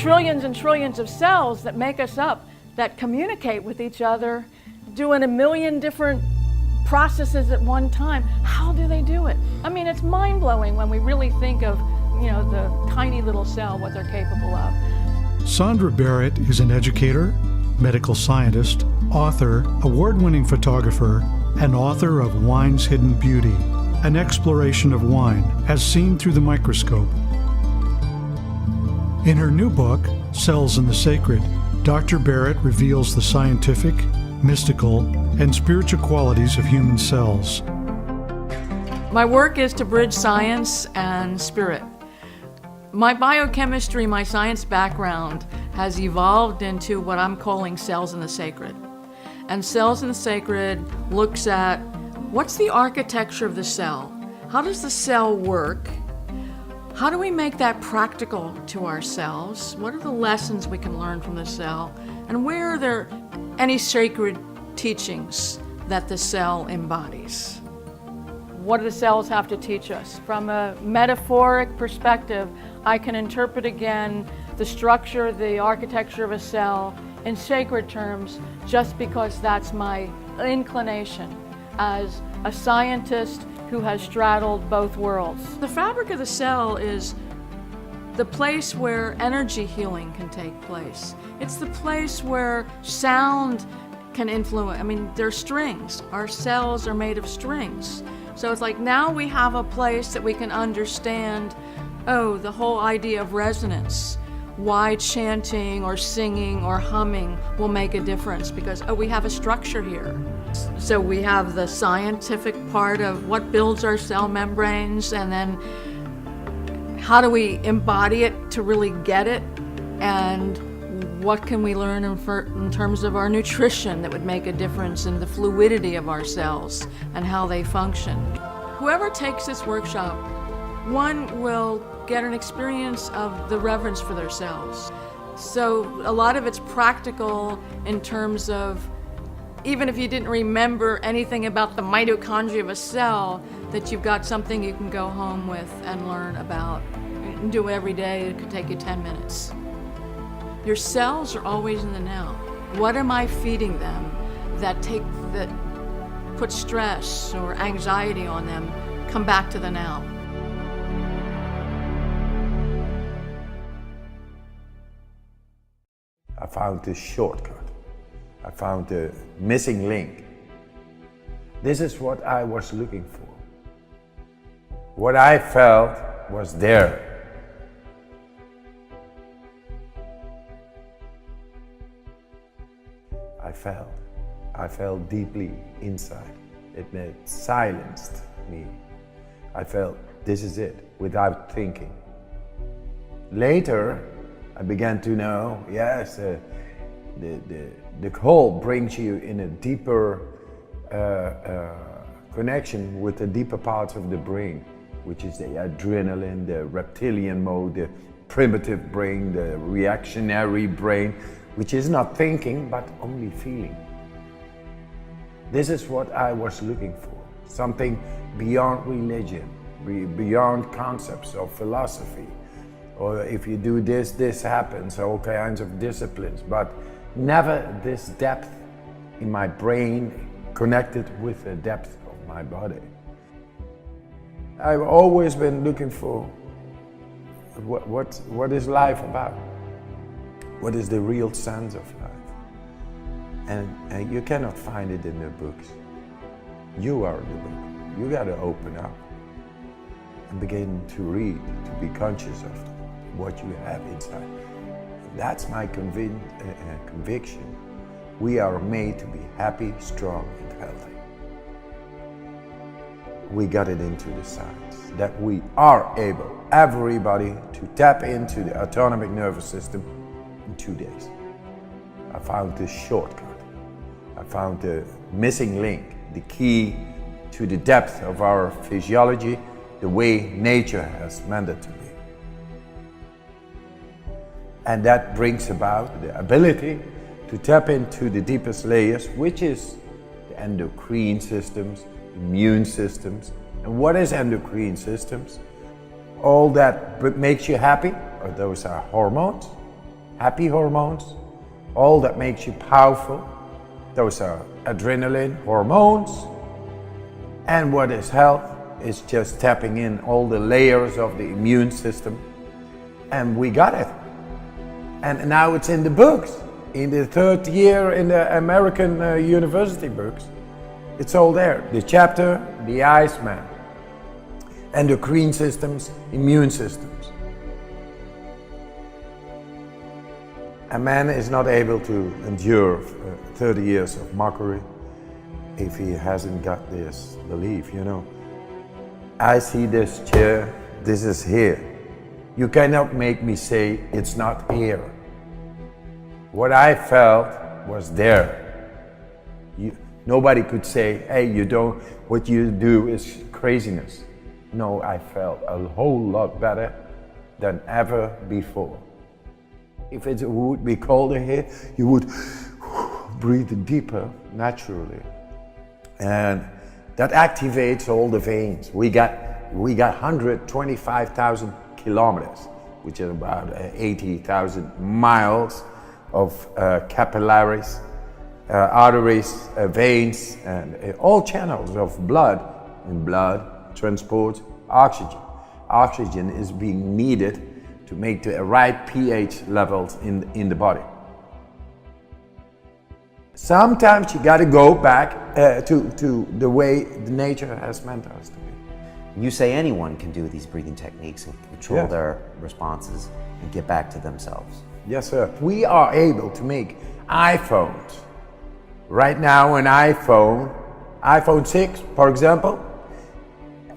trillions and trillions of cells that make us up, that communicate with each other, doing a million different processes at one time. How do they do it? I mean, it's mind-blowing when we really think of, the tiny little cell, what they're capable of. Sandra Barrett is an educator, medical scientist, author, award-winning photographer, and author of Wine's Hidden Beauty, an exploration of wine as seen through the microscope. In her new book, Cells and the Sacred, Dr. Barrett reveals the scientific, mystical, and spiritual qualities of human cells. My work is to bridge science and spirit. My biochemistry, my science background, has evolved into what I'm calling Cells and the Sacred. And Cells and the Sacred looks at what's the architecture of the cell? How does the cell work? How do we make that practical to ourselves? What are the lessons we can learn from the cell? And where are there any sacred teachings that the cell embodies? What do the cells have to teach us? From a metaphoric perspective, I can interpret again the structure, the architecture of a cell in sacred terms just because that's my inclination as a scientist who has straddled both worlds. The fabric of the cell is the place where energy healing can take place. It's the place where sound can influence. I mean, they're strings. Our cells are made of strings. So it's like now we have a place that we can understand, the whole idea of resonance, why chanting or singing or humming will make a difference because, we have a structure here. So we have the scientific part of what builds our cell membranes, and then how do we embody it to really get it, and what can we learn in terms of our nutrition that would make a difference in the fluidity of our cells and how they function. Whoever takes this workshop, one will get an experience of the reverence for their cells. So a lot of it's practical in terms of, even if you didn't remember anything about the mitochondria of a cell, that you've got something you can go home with and learn about. You can do it every day. It could take you 10 minutes. Your cells are always in the now. What am I feeding them that put stress or anxiety on them? Come back to the now. I found this shortcut. I found the missing link. This is what I was looking for. What I felt was there. I felt deeply inside. It silenced me. I felt this is it, without thinking. Later, I began to know, yes, the whole brings you in a deeper connection with the deeper parts of the brain, which is the adrenaline, the reptilian mode, the primitive brain, the reactionary brain, which is not thinking, but only feeling. This is what I was looking for, something beyond religion, beyond concepts of philosophy. Or if you do this, this happens, all kinds of disciplines, but never this depth in my brain connected with the depth of my body. I've always been looking for what is life about? What is the real sense of life? And you cannot find it in the books. You are the book. You got to open up and begin to read, to be conscious of what you have inside. That's my conviction. We are made to be happy, strong, and healthy. We got it into the science that we are able, everybody, to tap into the autonomic nervous system in 2 days. I found this shortcut. I found the missing link, the key to the depth of our physiology, the way nature has meant it to be. And that brings about the ability to tap into the deepest layers, which is the endocrine systems, immune systems. And what is endocrine systems? All that makes you happy, or those are hormones. happy hormones, all that makes you powerful. Those are adrenaline hormones. And what is health is just tapping in all the layers of the immune system. And we got it. And now it's in the books. In the third year in the American university books, it's all there. The chapter, the Iceman, endocrine systems, immune systems. A man is not able to endure 30 years of mockery if he hasn't got this belief, you know. I see this chair, this is here. You cannot make me say it's not here. What I felt was there. Nobody could say, hey, what you do is craziness. No, I felt a whole lot better than ever before. If it would be colder here, you would breathe deeper naturally. And that activates all the veins. We got 125,000 kilometers, which is about 80,000 miles of capillaries, arteries, veins, and all channels of blood. And blood transports oxygen. Oxygen is being needed to make the right pH levels in the body. Sometimes you got to go back to the way the nature has meant us to be. You say anyone can do these breathing techniques and control their responses and get back to themselves. Yes, sir. We are able to make iPhones. Right now, an iPhone 6, for example,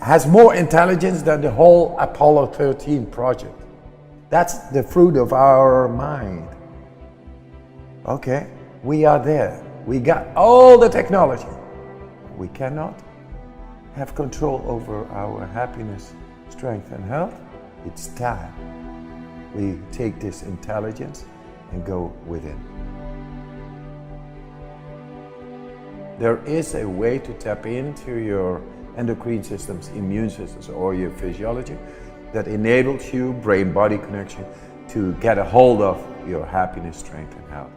has more intelligence than the whole Apollo 13 project. That's the fruit of our mind. Okay, we are there. We got all the technology. We cannot have control over our happiness, strength, and health. It's time we take this intelligence and go within. There is a way to tap into your endocrine systems, immune systems, or your physiology that enables you, brain-body connection, to get a hold of your happiness, strength, and health.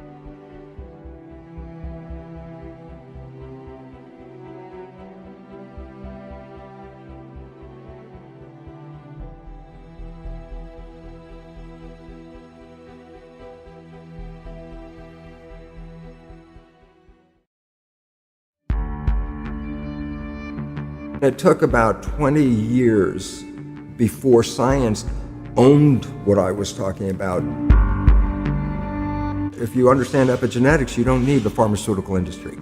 It took about 20 years before science owned what I was talking about. If you understand epigenetics, you don't need the pharmaceutical industry.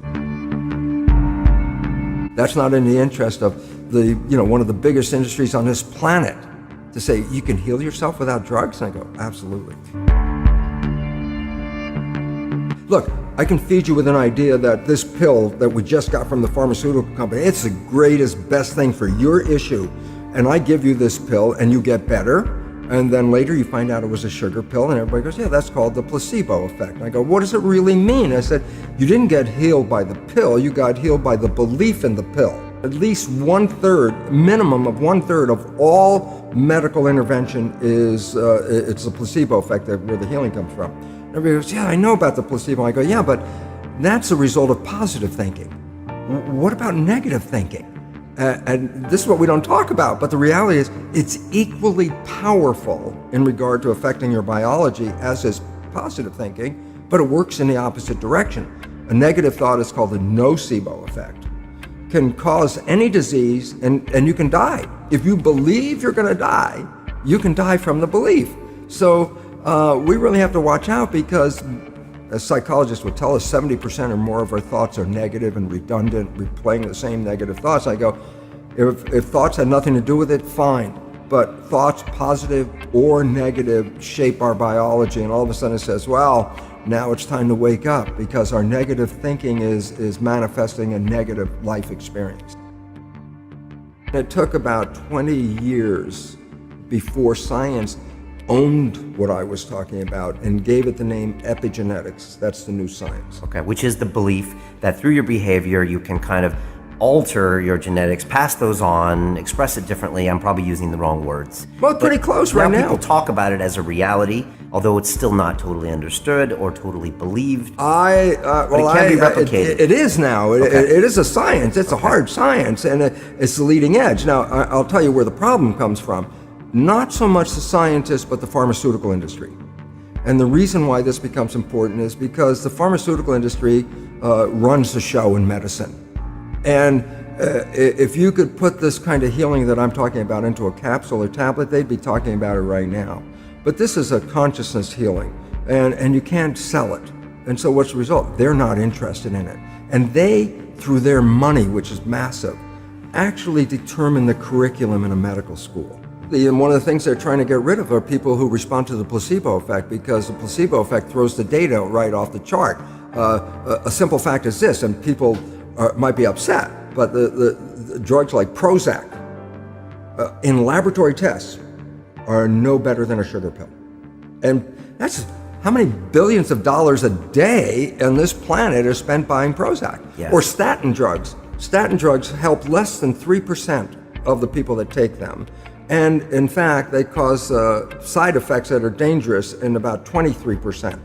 That's not in the interest of one of the biggest industries on this planet to say, you can heal yourself without drugs? And I go, absolutely. Look, I can feed you with an idea that this pill that we just got from the pharmaceutical company, it's the greatest, best thing for your issue. And I give you this pill and you get better. And then later you find out it was a sugar pill and everybody goes, yeah, that's called the placebo effect. And I go, what does it really mean? I said, you didn't get healed by the pill, you got healed by the belief in the pill. At least 1/3, minimum of 1/3 of all medical intervention is, it's the placebo effect where the healing comes from. Everybody goes, yeah, I know about the placebo. I go, yeah, but that's a result of positive thinking. What about negative thinking? And this is what we don't talk about, but the reality is it's equally powerful in regard to affecting your biology as is positive thinking, but it works in the opposite direction. A negative thought is called the nocebo effect. Can cause any disease and you can die. If you believe you're gonna die, you can die from the belief. So we really have to watch out because, as psychologists would tell us, 70% or more of our thoughts are negative and redundant, replaying the same negative thoughts. I go, if thoughts had nothing to do with it, fine. But thoughts, positive or negative, shape our biology. And all of a sudden it says, well, now it's time to wake up because our negative thinking is manifesting a negative life experience. It took about 20 years before science owned what I was talking about and gave it the name epigenetics. That's the new science. Okay, which is the belief that through your behavior you can kind of alter your genetics, pass those on, express it differently. I'm probably using the wrong words. Well, pretty close right now. People talk about it as a reality, although it's still not totally understood or totally believed. But it can be replicated. It is now. Okay. It is a science. It's a hard science, and it's the leading edge. Now, I'll tell you where the problem comes from. Not so much the scientists, but the pharmaceutical industry. And the reason why this becomes important is because the pharmaceutical industry runs the show in medicine. And if you could put this kind of healing that I'm talking about into a capsule or tablet, they'd be talking about it right now. But this is a consciousness healing, and you can't sell it. And so what's the result? They're not interested in it. And they, through their money, which is massive, actually determine the curriculum in a medical school. And one of the things they're trying to get rid of are people who respond to the placebo effect, because the placebo effect throws the data right off the chart. A simple fact is this, and people might be upset, but the drugs like Prozac in laboratory tests are no better than a sugar pill. And that's how many billions of dollars a day on this planet are spent buying Prozac. Yes. Or statin drugs. Statin drugs help less than 3% of the people that take them. And in fact, they cause side effects that are dangerous in about 23%.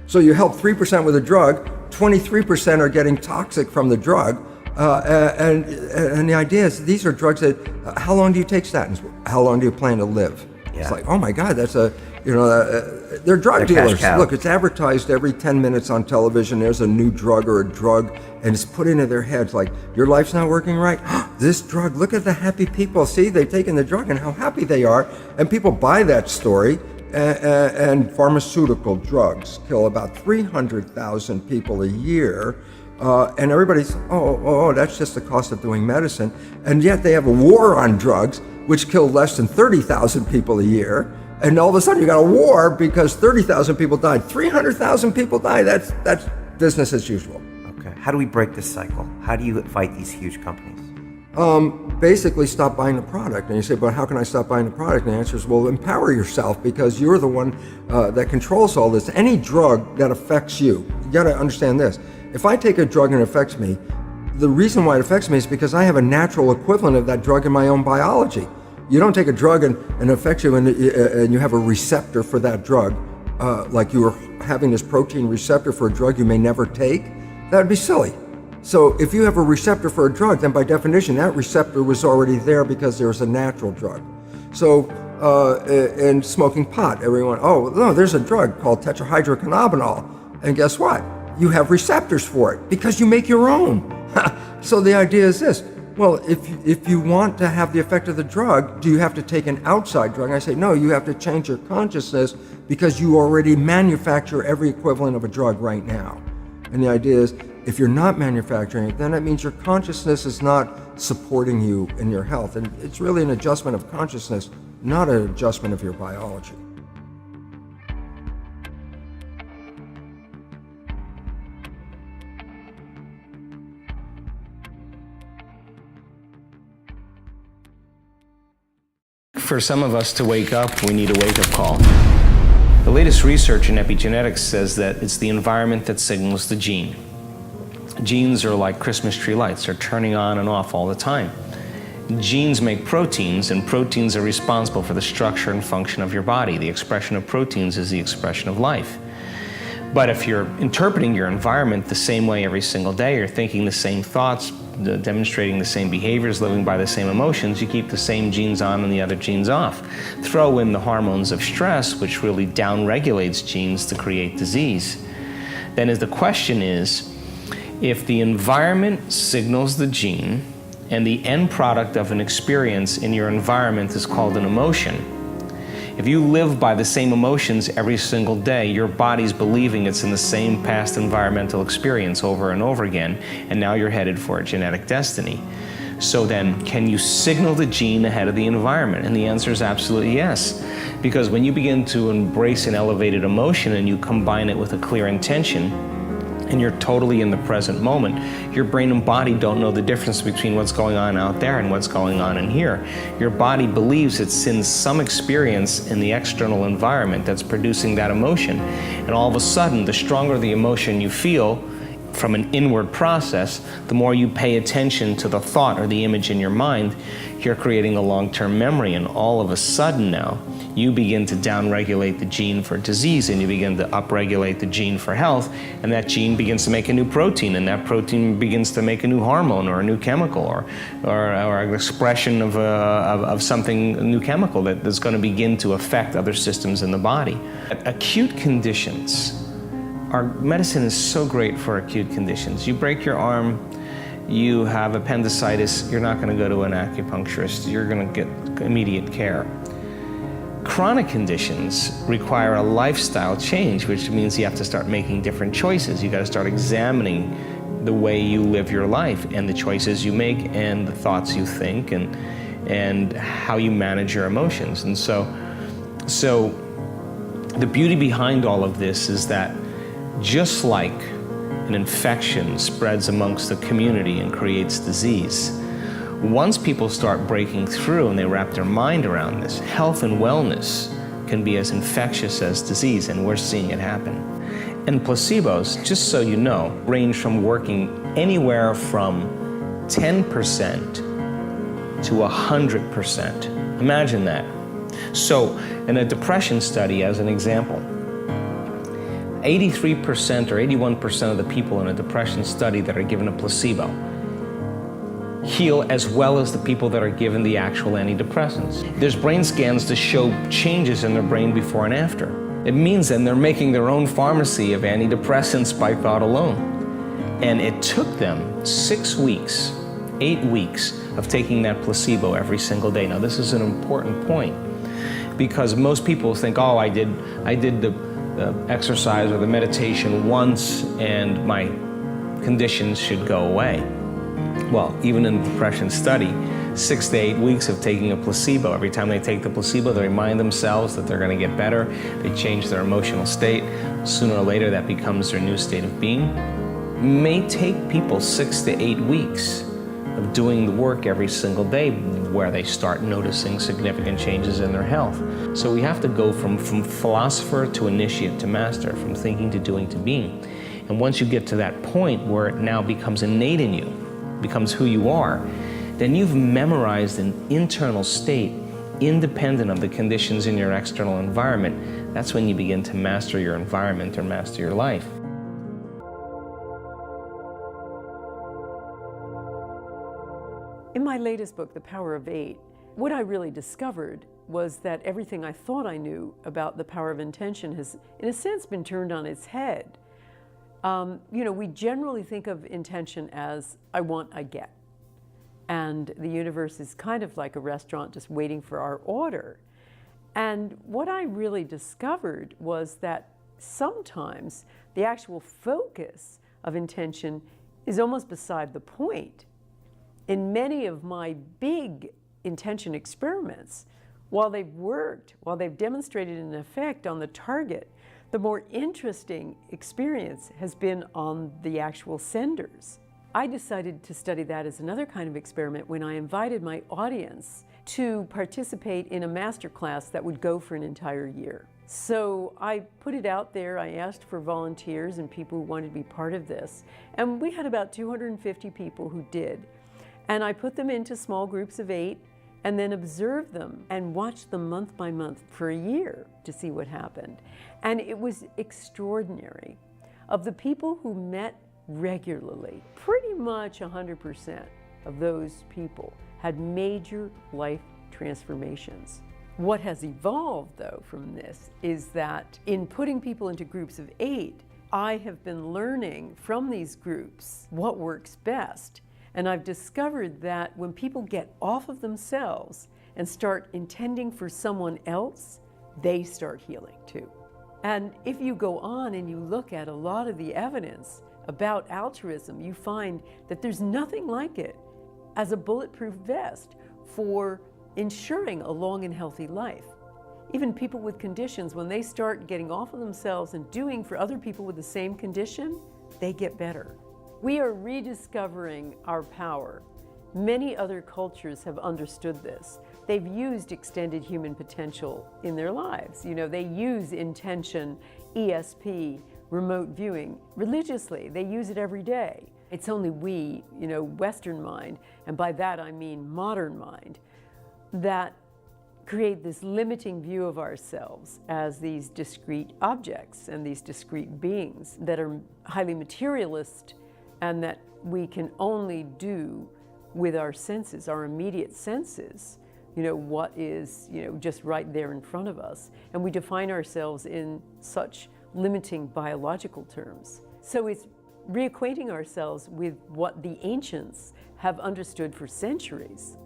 So you help 3% with a drug, 23% are getting toxic from the drug. And the idea is these are drugs that, how long do you take statins? How long do you plan to live? Yeah. It's like, oh my God, that's they're drug They're dealers. cash cow. Look, it's advertised every 10 minutes on television. There's a new drug or a drug, and it's put into their heads like, your life's not working right? This drug, look at the happy people. See, they've taken the drug and how happy they are. And people buy that story, and pharmaceutical drugs kill about 300,000 people a year. And everybody's, that's just the cost of doing medicine. And yet they have a war on drugs, which kill less than 30,000 people a year. And all of a sudden you got a war because 30,000 people died. 300,000 people died. That's business as usual. Okay. How do we break this cycle? How do you fight these huge companies? Basically stop buying the product. And you say, but how can I stop buying the product? And the answer is, well, empower yourself, because you're the one that controls all this. Any drug that affects you got to understand this. If I take a drug and it affects me, the reason why it affects me is because I have a natural equivalent of that drug in my own biology. You don't take a drug and it affects you, and you have a receptor for that drug, like you were having this protein receptor for a drug you may never take. That would be silly. So if you have a receptor for a drug, then by definition, that receptor was already there because there was a natural drug. So in smoking pot, everyone, oh, no, there's a drug called tetrahydrocannabinol. And guess what? You have receptors for it because you make your own. So the idea is this. Well, if you want to have the effect of the drug, do you have to take an outside drug? And I say, no, you have to change your consciousness because you already manufacture every equivalent of a drug right now. And the idea is, if you're not manufacturing it, then that means your consciousness is not supporting you in your health. And it's really an adjustment of consciousness, not an adjustment of your biology. For some of us to wake up, we need a wake-up call. The latest research in epigenetics says that it's the environment that signals the gene. Genes are like Christmas tree lights. They're turning on and off all the time. Genes make proteins, and proteins are responsible for the structure and function of your body. The expression of proteins is the expression of life. But if you're interpreting your environment the same way every single day, you're thinking the same thoughts, demonstrating the same behaviors, living by the same emotions, you keep the same genes on and the other genes off. Throw in the hormones of stress, which really downregulates genes to create disease. Then the question is, if the environment signals the gene and the end product of an experience in your environment is called an emotion, if you live by the same emotions every single day, your body's believing it's in the same past environmental experience over and over again, and now you're headed for a genetic destiny. So then, can you signal the gene ahead of the environment? And the answer is absolutely yes. Because when you begin to embrace an elevated emotion and you combine it with a clear intention, and you're totally in the present moment, your brain and body don't know the difference between what's going on out there and what's going on in here. Your body believes it's in some experience in the external environment that's producing that emotion. And all of a sudden, the stronger the emotion you feel from an inward process, the more you pay attention to the thought or the image in your mind, you're creating a long-term memory, and all of a sudden now, you begin to downregulate the gene for disease and you begin to upregulate the gene for health, and that gene begins to make a new protein, and that protein begins to make a new hormone or a new chemical or an expression of something, a new chemical that's going to begin to affect other systems in the body. Acute conditions. Our medicine is so great for acute conditions. You break your arm, you have appendicitis, you're not going to go to an acupuncturist, you're going to get immediate care. Chronic conditions require a lifestyle change, which means you have to start making different choices. You got to start examining the way you live your life and the choices you make and the thoughts you think and how you manage your emotions. And so the beauty behind all of this is that just like an infection spreads amongst the community and creates disease, once people start breaking through and they wrap their mind around this, health and wellness can be as infectious as disease, and we're seeing it happen. And placebos, just so you know, range from working anywhere from 10% to 100%. Imagine that. So in a depression study, as an example, 83% or 81% of the people in a depression study that are given a placebo heal as well as the people that are given the actual antidepressants. There's brain scans to show changes in their brain before and after. It means then they're making their own pharmacy of antidepressants by thought alone. And it took them 6 weeks, 8 weeks of taking that placebo every single day. Now this is an important point because most people think, oh, I did the exercise or the meditation once and my conditions should go away. Well, even in the depression study, 6 to 8 weeks of taking a placebo. Every time they take the placebo, they remind themselves that they're going to get better. They change their emotional state. Sooner or later, that becomes their new state of being. It may take people 6 to 8 weeks of doing the work every single day where they start noticing significant changes in their health. So we have to go from philosopher to initiate to master, from thinking to doing to being. And once you get to that point where it now becomes innate in you, becomes who you are, then you've memorized an internal state independent of the conditions in your external environment. That's when you begin to master your environment or master your life. In my latest book, The Power of Eight, what I really discovered was that everything I thought I knew about the power of intention has, in a sense, been turned on its head. We generally think of intention as, I want, I get. And the universe is kind of like a restaurant just waiting for our order. And what I really discovered was that sometimes the actual focus of intention is almost beside the point. In many of my big intention experiments, while they've worked, while they've demonstrated an effect on the target, the more interesting experience has been on the actual senders. I decided to study that as another kind of experiment when I invited my audience to participate in a master class that would go for an entire year. So I put it out there, I asked for volunteers and people who wanted to be part of this, and we had about 250 people who did. And I put them into small groups of 8 and then observed them and watched them month by month for a year to see what happened. And it was extraordinary. Of the people who met regularly, pretty much 100% of those people had major life transformations. What has evolved, though, from this is that in putting people into groups of 8, I have been learning from these groups what works best. And I've discovered that when people get off of themselves and start intending for someone else, they start healing too. And if you go on and you look at a lot of the evidence about altruism, you find that there's nothing like it as a bulletproof vest for ensuring a long and healthy life. Even people with conditions, when they start getting off of themselves and doing for other people with the same condition, they get better. We are rediscovering our power. Many other cultures have understood this. They've used extended human potential in their lives. They use intention, ESP, remote viewing religiously. They use it every day. It's only we, Western mind, and by that I mean modern mind, that create this limiting view of ourselves as these discrete objects and these discrete beings that are highly materialist and that we can only do with our senses, our immediate senses, what is, just right there in front of us. And we define ourselves in such limiting biological terms. So it's reacquainting ourselves with what the ancients have understood for centuries,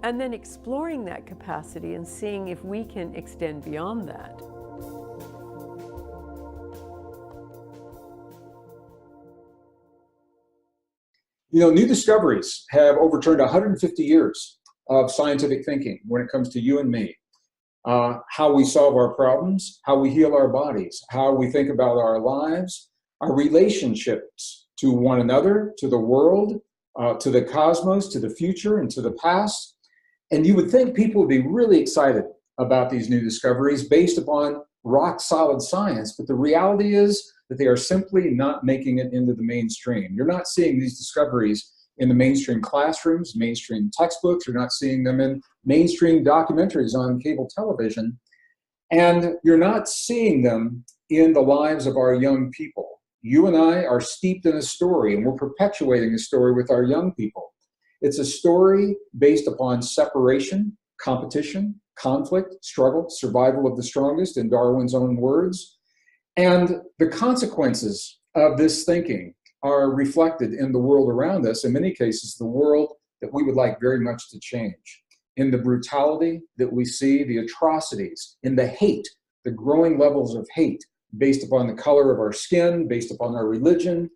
and then exploring that capacity and seeing if we can extend beyond that. New discoveries have overturned 150 years of scientific thinking when it comes to you and me. How we solve our problems, how we heal our bodies, how we think about our lives, our relationships to one another, to the world, to the cosmos, to the future, and to the past. And you would think people would be really excited about these new discoveries based upon rock solid science, but the reality is that they are simply not making it into the mainstream. You're not seeing these discoveries in the mainstream classrooms, mainstream textbooks. You're not seeing them in mainstream documentaries on cable television. And you're not seeing them in the lives of our young people. You and I are steeped in a story, and we're perpetuating a story with our young people. It's a story based upon separation, competition, conflict, struggle, survival of the strongest, in Darwin's own words. And the consequences of this thinking are reflected in the world around us, in many cases, the world that we would like very much to change. In the brutality that we see, the atrocities, in the hate, the growing levels of hate based upon the color of our skin, based upon our religion,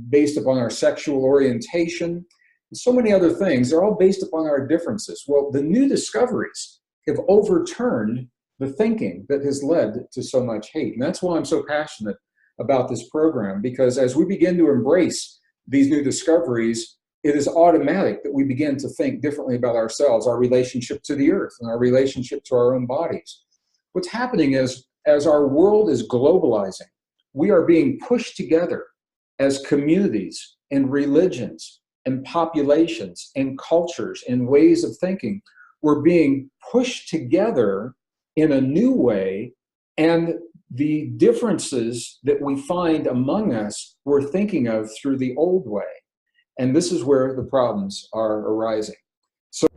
based upon our sexual orientation, and so many other things. They're all based upon our differences. Well, the new discoveries have overturned the thinking that has led to so much hate. And that's why I'm so passionate about this program, because as we begin to embrace these new discoveries, it is automatic that we begin to think differently about ourselves, our relationship to the earth, and our relationship to our own bodies. What's happening is, as our world is globalizing, we are being pushed together as communities and religions and populations and cultures and ways of thinking. We're being pushed together in a new way, and the differences that we find among us we're thinking of through the old way. And this is where the problems are arising. So